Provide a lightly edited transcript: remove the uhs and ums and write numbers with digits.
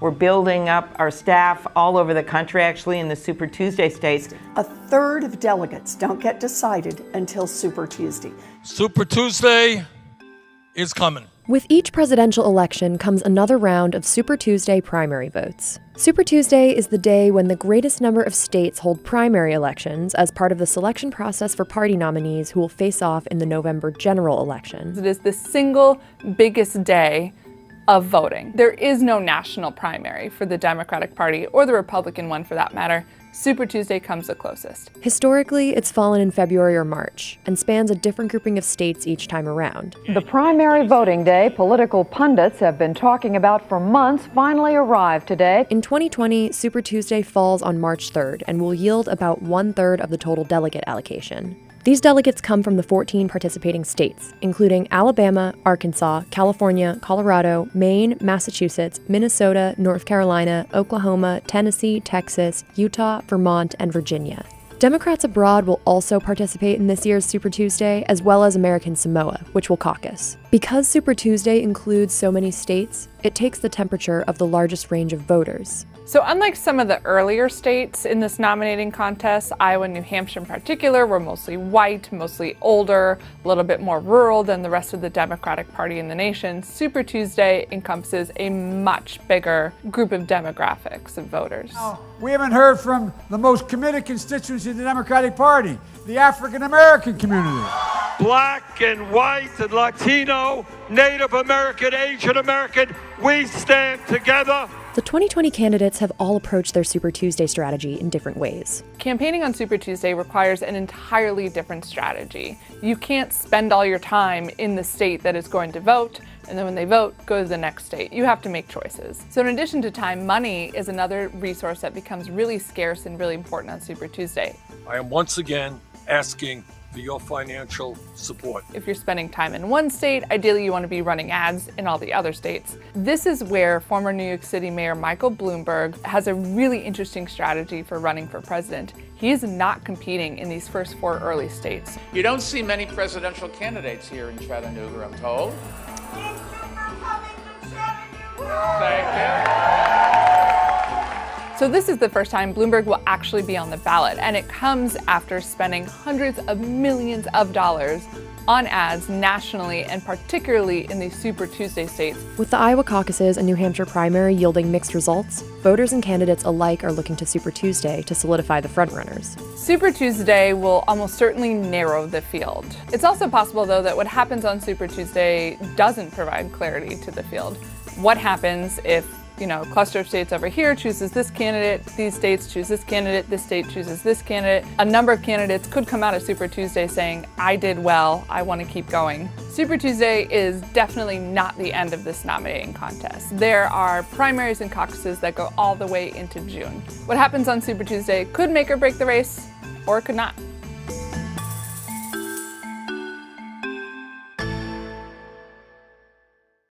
We're building up our staff all over the country, actually, in the Super Tuesday states. A third of delegates don't get decided until Super Tuesday. Super Tuesday is coming. With each presidential election comes another round of Super Tuesday primary votes. Super Tuesday is the day when the greatest number of states hold primary elections as part of the selection process for party nominees who will face off in the November general election. It is the single biggest day of voting. There is no national primary for the Democratic Party, or the Republican one for that matter. Super Tuesday comes the closest. Historically, it's fallen in February or March and spans a different grouping of states each time around. The primary voting day political pundits have been talking about for months finally arrived today. In 2020, Super Tuesday falls on March 3rd and will yield about 1/3 of the total delegate allocation. These delegates come from the 14 participating states, including Alabama, Arkansas, California, Colorado, Maine, Massachusetts, Minnesota, North Carolina, Oklahoma, Tennessee, Texas, Utah, Vermont, and Virginia. Democrats abroad will also participate in this year's Super Tuesday, as well as American Samoa, which will caucus. Because Super Tuesday includes so many states, it takes the temperature of the largest range of voters. So unlike some of the earlier states in this nominating contest, Iowa and New Hampshire in particular were mostly white, mostly older, a little bit more rural than the rest of the Democratic Party in the nation, Super Tuesday encompasses a much bigger group of demographics of voters. We haven't heard from the most committed constituency of the Democratic Party, the African American community. Black and white and Latino, Native American, Asian American, we stand together. The 2020 candidates have all approached their Super Tuesday strategy in different ways. Campaigning on Super Tuesday requires an entirely different strategy. You can't spend all your time in the state that is going to vote, and then when they vote, go to the next state. You have to make choices. So in addition to time, money is another resource that becomes really scarce and really important on Super Tuesday. I am once again asking for your financial support. If you're spending time in one state, ideally you want to be running ads in all the other states. This is where former New York City Mayor Michael Bloomberg has a really interesting strategy for running for president. He is not competing in these first 4 early states. You don't see many presidential candidates here in Chattanooga, I'm told. Thank you. So this is the first time Bloomberg will actually be on the ballot, and it comes after spending hundreds of millions of dollars on ads nationally and particularly in these Super Tuesday states. With the Iowa caucuses and New Hampshire primary yielding mixed results, voters and candidates alike are looking to Super Tuesday to solidify the frontrunners. Super Tuesday will almost certainly narrow the field. It's also possible, though, that what happens on Super Tuesday doesn't provide clarity to the field. What happens if a cluster of states over here chooses this candidate, these states choose this candidate, this state chooses this candidate. A number of candidates could come out of Super Tuesday saying, I did well, I want to keep going. Super Tuesday is definitely not the end of this nominating contest. There are primaries and caucuses that go all the way into June. What happens on Super Tuesday could make or break the race, or it could not.